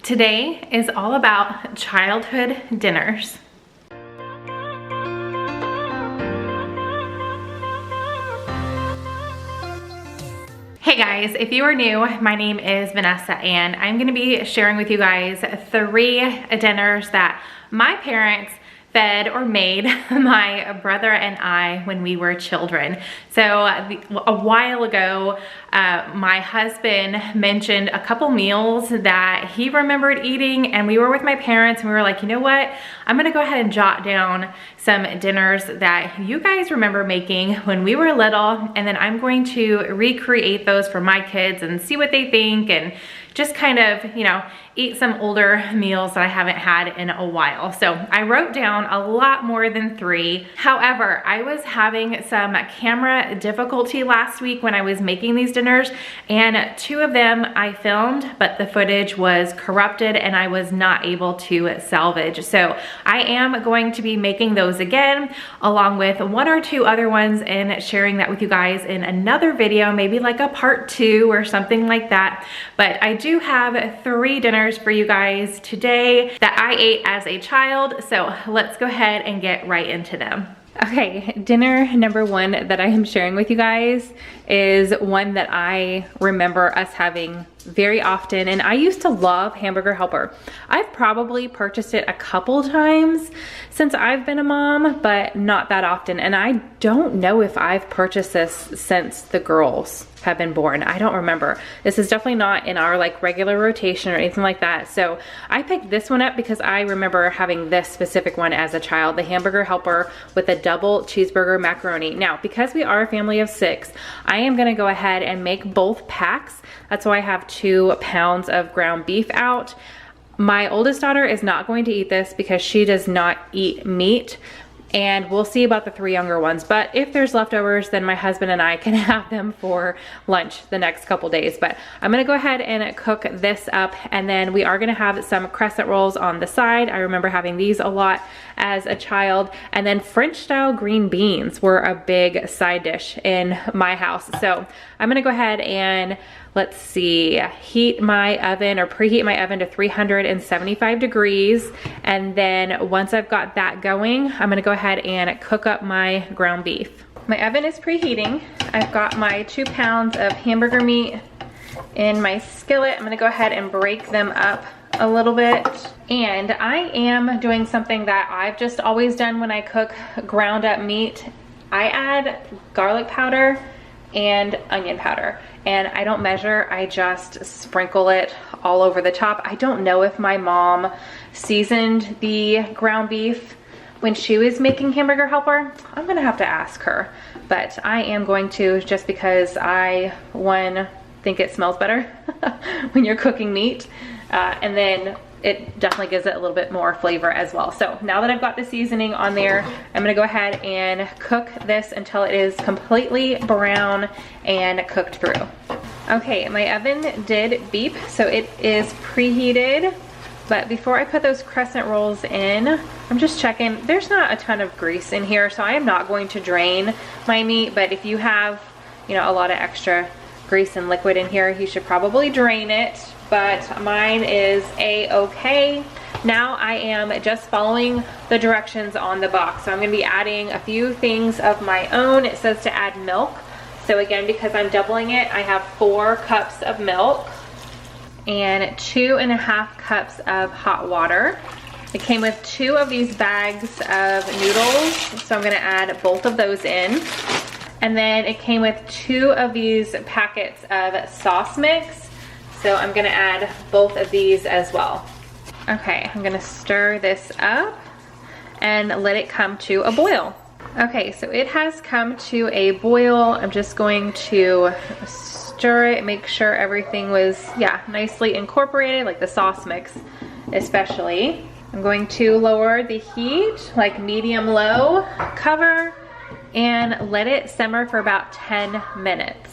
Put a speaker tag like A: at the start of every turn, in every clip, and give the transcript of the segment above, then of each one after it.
A: Today is all about childhood dinners. Hey guys, if you are new, my name is Vanessa and I'm gonna be sharing with you guys 3 dinners that my parents fed or made my brother and I when we were children. So a while ago, my husband mentioned a couple meals that he remembered eating, and we were with my parents and we were like, you know what? I'm gonna go ahead and jot down some dinners that you guys remember making when we were little, and then I'm going to recreate those for my kids and see what they think and just kind of, you know, eat some older meals that I haven't had in a while. So I wrote down a lot more than 3. However, I was having some camera difficulty last week when I was making these dinners, and 2 of them I filmed, but the footage was corrupted and I was not able to salvage. So I am going to be making those again, along with 1 or 2 other ones, and sharing that with you guys in another video, maybe like a part 2 or something like that. But I do have 3 dinners for you guys today that I ate as a child, so let's go ahead and get right into them. Okay, dinner number 1 that I am sharing with you guys is one that I remember us having very often, and I used to love Hamburger Helper. I've probably purchased it a couple times since I've been a mom, but not that often, and I don't know if I've purchased this since the girls have been born. I don't remember. This is definitely not in our like regular rotation or anything like that. So I picked this one up because I remember having this specific one as a child, the Hamburger Helper with a double cheeseburger macaroni. Now, because we are a family of 6, I am gonna go ahead and make both packs. That's why I have 2 pounds of ground beef out. My oldest daughter is not going to eat this because she does not eat meat, and we'll see about the 3 younger ones. But if there's leftovers, then my husband and I can have them for lunch the next couple days. But I'm gonna go ahead and cook this up, and then we are gonna have some crescent rolls on the side. I remember having these a lot as a child. And then French style green beans were a big side dish in my house. So I'm gonna go ahead and, let's see, heat my oven or preheat my oven to 375 degrees. And then once I've got that going, I'm gonna go ahead and cook up my ground beef. My oven is preheating. I've got my 2 pounds of hamburger meat in my skillet. I'm gonna go ahead and break them up a little bit. And I am doing something that I've just always done when I cook ground up meat. I add garlic powder and onion powder, and I don't measure, I just sprinkle it all over the top. I don't know if my mom seasoned the ground beef when she was making Hamburger Helper. I'm gonna have to ask her, but I am going to, just because I, 1, think it smells better when you're cooking meat, and then it definitely gives it a little bit more flavor as well. So now that I've got the seasoning on there, I'm gonna go ahead and cook this until it is completely brown and cooked through. Okay, my oven did beep, so it is preheated. But before I put those crescent rolls in, I'm just checking. There's not a ton of grease in here, so I am not going to drain my meat. But if you have, you know, a lot of extra grease and liquid in here, you should probably drain it. But mine is a-okay. Now I am just following the directions on the box. So I'm gonna be adding a few things of my own. It says to add milk. So again, because I'm doubling it, I have 4 cups of milk and 2.5 cups of hot water. It came with 2 of these bags of noodles, so I'm gonna add both of those in. And then it came with 2 of these packets of sauce mix. So I'm gonna add both of these as well. Okay, I'm gonna stir this up and let it come to a boil. Okay, so it has come to a boil. I'm just going to stir it, make sure everything was, yeah, nicely incorporated, like the sauce mix especially. I'm going to lower the heat, like medium-low, cover, and let it simmer for about 10 minutes.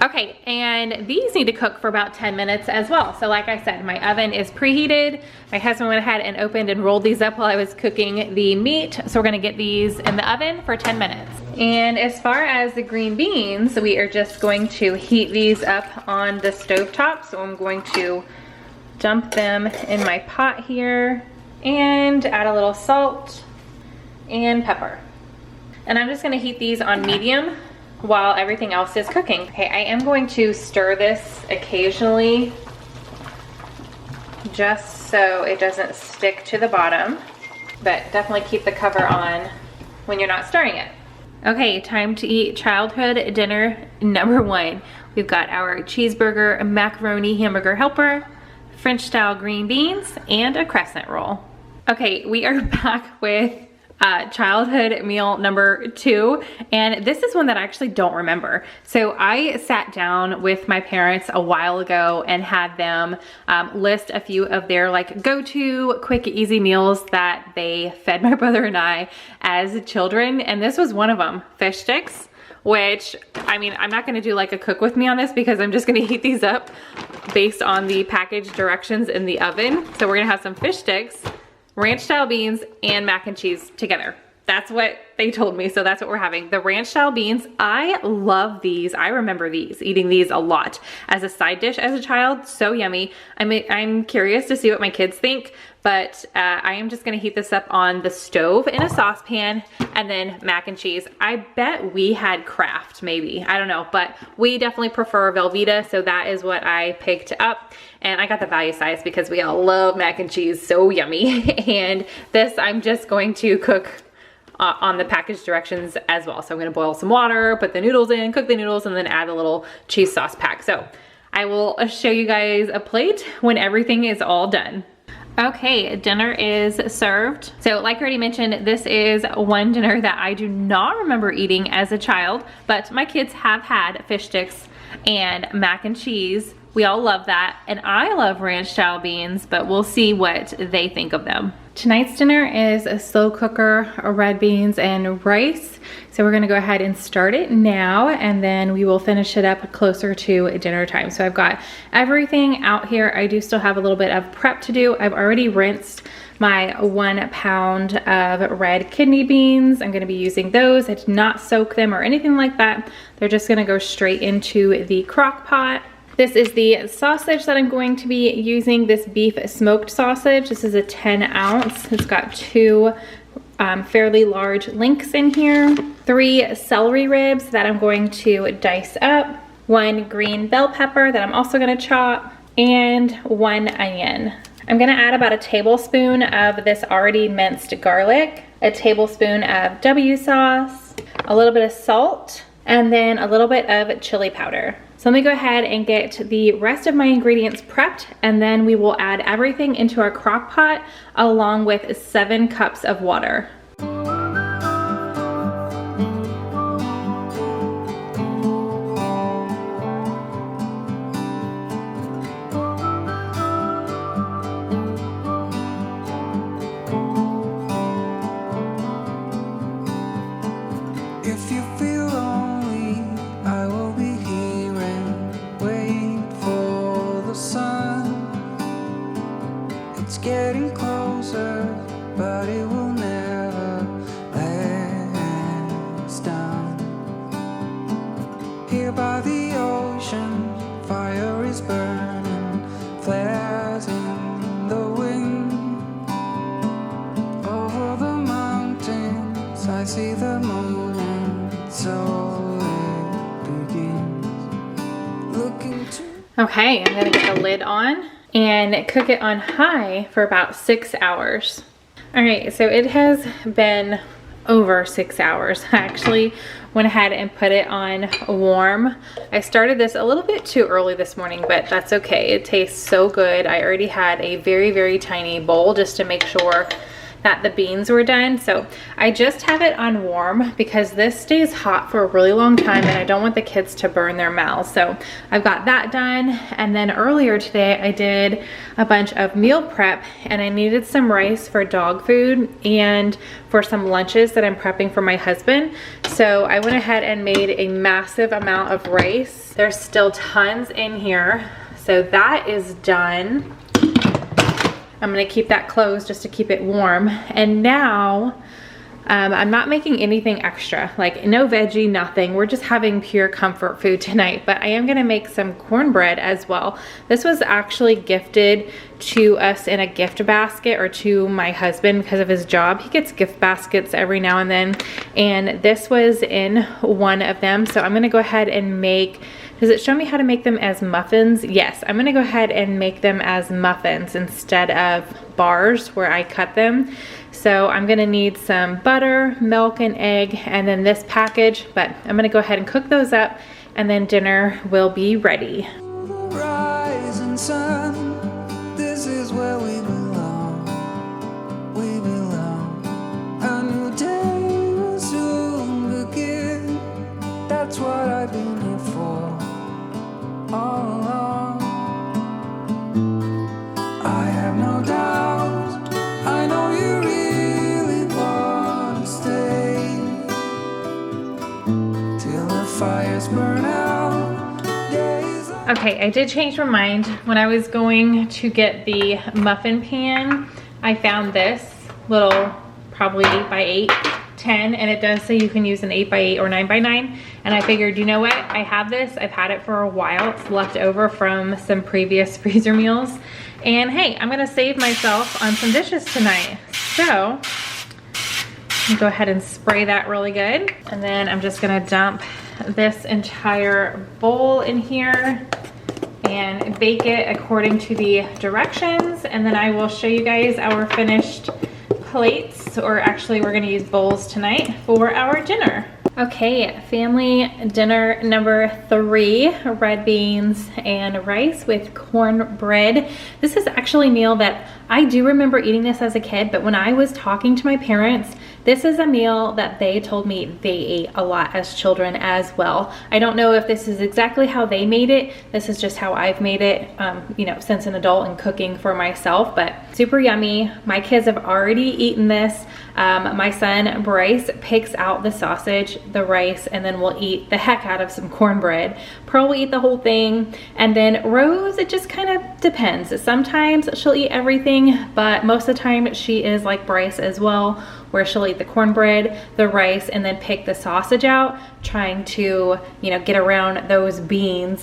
A: Okay, and these need to cook for about 10 minutes as well. So like I said, my oven is preheated. My husband went ahead and opened and rolled these up while I was cooking the meat. So we're gonna get these in the oven for 10 minutes. And as far as the green beans, we are just going to heat these up on the stovetop. So I'm going to dump them in my pot here and add a little salt and pepper. And I'm just gonna heat these on medium while everything else is cooking. Okay, I am going to stir this occasionally just so it doesn't stick to the bottom, but definitely keep the cover on when you're not stirring it. Okay, time to eat childhood dinner number 1. We've got our cheeseburger, macaroni, hamburger helper, French style green beans, and a crescent roll. Okay, we are back with childhood meal number 2, and this is one that I actually don't remember. So I sat down with my parents a while ago and had them list a few of their like go-to quick easy meals that they fed my brother and I as children, and this was one of them, fish sticks, which, I mean, I'm not gonna do like a cook with me on this because I'm just gonna heat these up based on the package directions in the oven. So we're gonna have some fish sticks, ranch style beans, and mac and cheese together. That's what they told me, so that's what we're having. The ranch style beans, I love these. I remember eating these a lot as a side dish as a child. So yummy. I'm curious to see what my kids think, but I am just gonna heat this up on the stove in a saucepan, and then mac and cheese. I bet we had Kraft maybe, I don't know, but we definitely prefer Velveeta, so that is what I picked up. And I got the value size because we all love mac and cheese, so yummy. And this I'm just going to cook on the package directions as well. So I'm gonna boil some water, put the noodles in, cook the noodles, and then add a little cheese sauce pack. So I will show you guys a plate when everything is all done. Okay, dinner is served. So like I already mentioned, this is one dinner that I do not remember eating as a child, but my kids have had fish sticks and mac and cheese. We all love that, and I love ranch style beans, but we'll see what they think of them. Tonight's dinner is a slow cooker, red beans and rice. So we're gonna go ahead and start it now, and then we will finish it up closer to dinner time. So I've got everything out here. I do still have a little bit of prep to do. I've already rinsed my 1 pound of red kidney beans. I'm gonna be using those. I did not soak them or anything like that. They're just gonna go straight into the crock pot. This is the sausage that I'm going to be using, this beef smoked sausage. This is a 10 ounce. It's got 2 fairly large links in here, 3 celery ribs that I'm going to dice up, 1 green bell pepper that I'm also gonna chop, and 1 onion. I'm gonna add about a tablespoon of this already minced garlic, a tablespoon of W sauce, a little bit of salt, and then a little bit of chili powder. So let me go ahead and get the rest of my ingredients prepped, and then we will add everything into our crock pot along with 7 cups of water.
B: If you feel lonely, I will be here and wait for the sun. It's getting closer, but it will never last down. Here by the ocean, fire is burning, flares in the wind. Over the mountains, I see the moon. So it begins. Looking to
A: Okay, I'm gonna get the lid on and cook it on high for about 6 hours. All right, so it has been over 6 hours. I actually went ahead and put it on warm. I started this a little bit too early this morning, but that's okay. It tastes so good. I already had a very, very tiny bowl just to make sure that the beans were done. So I just have it on warm because this stays hot for a really long time and I don't want the kids to burn their mouths. So I've got that done. And then earlier today I did a bunch of meal prep and I needed some rice for dog food and for some lunches that I'm prepping for my husband. So I went ahead and made a massive amount of rice. There's still tons in here. So that is done. I'm gonna keep that closed just to keep it warm. And now, I'm not making anything extra, like no veggie, nothing. We're just having pure comfort food tonight, but I am gonna make some cornbread as well. This was actually gifted to us in a gift basket, or to my husband because of his job. He gets gift baskets every now and then, and this was in one of them. So I'm gonna go ahead and make, does it show me how to make them as muffins? Yes, I'm gonna go ahead and make them as muffins instead of bars where I cut them. So I'm gonna need some butter, milk, and egg, and then this package, but I'm gonna go ahead and cook those up, and then dinner will be ready.
B: Rising sun, this is where we belong. We belong. A new day will soon begin. That's what I've been here for all along. I have no doubt. I know you really want to stay till the fires burn out.
A: Okay, I did change my mind. When I was going to get the muffin pan, I found this little, probably 8x8, 10, and it does say you can use an 8x8 or 9x9. And I figured, you know what? I have this. I've had it for a while. It's left over from some previous freezer meals. And hey, I'm gonna save myself on some dishes tonight. So, I'm gonna go ahead and spray that really good. And then I'm just gonna dump this entire bowl in here and bake it according to the directions, and then I will show you guys our finished plates, or actually we're gonna use bowls tonight for our dinner. Okay, family dinner number 3, red beans and rice with cornbread. This is actually a meal that I do remember eating this as a kid, but when I was talking to my parents, this is a meal that they told me they ate a lot as children as well. I don't know if this is exactly how they made it. This is just how I've made it, you know, since an adult and cooking for myself, but super yummy. My kids have already eaten this. My son Bryce picks out the sausage, the rice, and then we'll eat the heck out of some cornbread. Pearl will eat the whole thing, and then Rose, it just kind of depends. Sometimes she'll eat everything, but most of the time she is like Bryce as well, where she'll eat the cornbread, the rice, and then pick the sausage out, trying to, you know, get around those beans.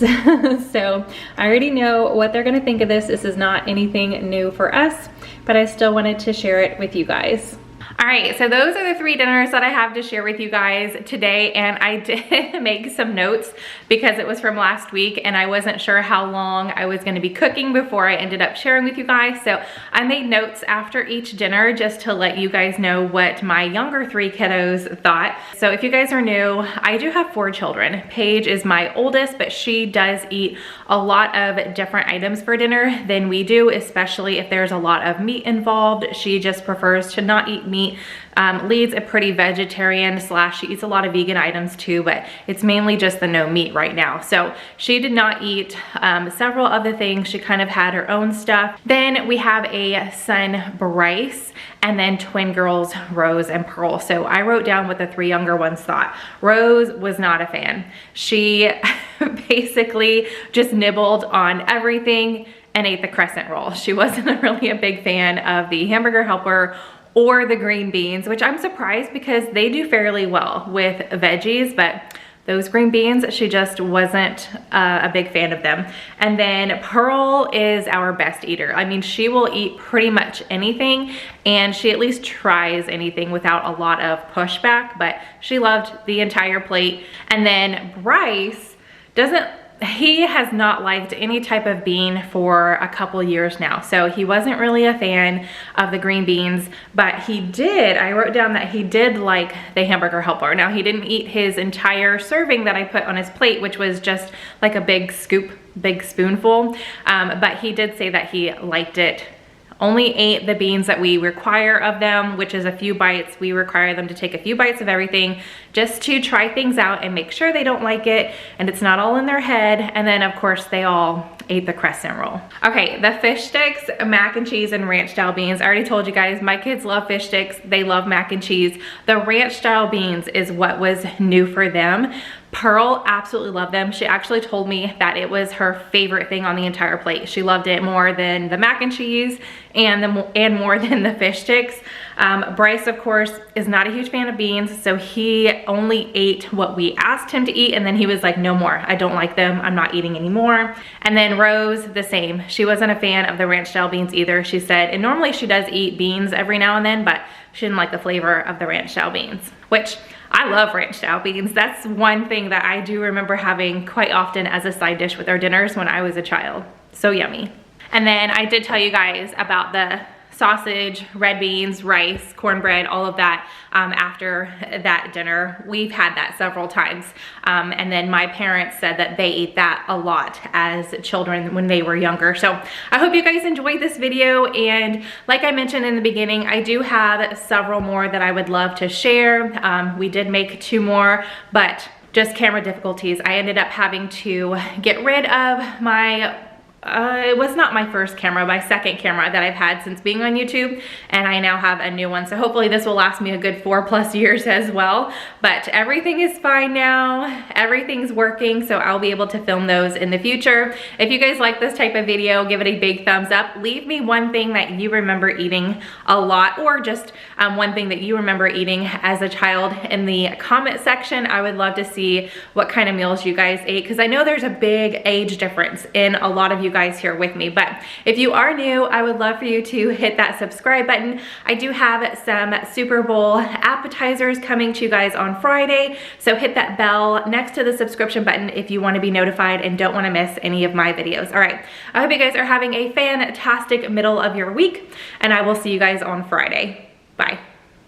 A: So I already know what they're gonna think of this. This is not anything new for us, but I still wanted to share it with you guys. All right, so those are the 3 dinners that I have to share with you guys today, and I did make some notes because it was from last week and I wasn't sure how long I was gonna be cooking before I ended up sharing with you guys. So I made notes after each dinner just to let you guys know what my younger 3 kiddos thought. So if you guys are new, I do have 4 children. Paige is my oldest, but she does eat a lot of different items for dinner than we do, especially if there's a lot of meat involved. She just prefers to not eat meat. Leads a pretty vegetarian / she eats a lot of vegan items too, but it's mainly just the no meat right now. So she did not eat several other things. She kind of had her own stuff. Then we have a son, Bryce, and then twin girls, Rose and Pearl. So I wrote down what the 3 younger ones thought. Rose was not a fan. She basically just nibbled on everything and ate the crescent roll. She wasn't really a big fan of the hamburger helper or the green beans, which I'm surprised because they do fairly well with veggies, but those green beans, she just wasn't a big fan of them. And then Pearl is our best eater. I mean, she will eat pretty much anything, and she at least tries anything without a lot of pushback, but she loved the entire plate. And then Bryce he has not liked any type of bean for a couple years now. So he wasn't really a fan of the green beans, but I wrote down that he did like the hamburger helper. Now he didn't eat his entire serving that I put on his plate, which was just like a big spoonful. But he did say that he liked it. Only ate the beans that we require of them, which is a few bites. We require them to take a few bites of everything just to try things out and make sure they don't like it and it's not all in their head. And then of course they all ate the crescent roll. Okay, the fish sticks, mac and cheese, and ranch style beans. I already told you guys, my kids love fish sticks. They love mac and cheese. The ranch style beans is what was new for them. Pearl absolutely loved them. She actually told me that it was her favorite thing on the entire plate. She loved it more than the mac and cheese and more than the fish sticks. Bryce, of course, is not a huge fan of beans, so he only ate what we asked him to eat, and then he was like, no more. I don't like them. I'm not eating anymore. And then Rose, the same. She wasn't a fan of the ranch style beans either. She said, and normally she does eat beans every now and then, but she didn't like the flavor of the ranch style beans, which I love ranch style beans. That's one thing that I do remember having quite often as a side dish with our dinners when I was a child. So yummy. And then I did tell you guys about the sausage, red beans, rice, cornbread, all of that after that dinner. We've had that several times. And then my parents said that they ate that a lot as children when they were younger. So I hope you guys enjoyed this video. And like I mentioned in the beginning, I do have several more that I would love to share. We did make 2 more, but just camera difficulties. I ended up having to get rid of my it was not my first camera, my second camera that I've had since being on YouTube, and I now have a new one. So hopefully this will last me a good 4+ years as well. But everything is fine now. Everything's working, so I'll be able to film those in the future. If you guys like this type of video, give it a big thumbs up. Leave me one thing that you remember eating a lot, or just one thing that you remember eating as a child in the comment section. I would love to see what kind of meals you guys ate, because I know there's a big age difference in a lot of you guys here with me. But if you are new, I would love for you to hit that subscribe button. I do have some Super Bowl appetizers coming to you guys on Friday, so hit that bell next to the subscription button if you want to be notified and don't want to miss any of my videos. All right, I hope you guys are having a fantastic middle of your week, and I will see you guys on Friday. Bye.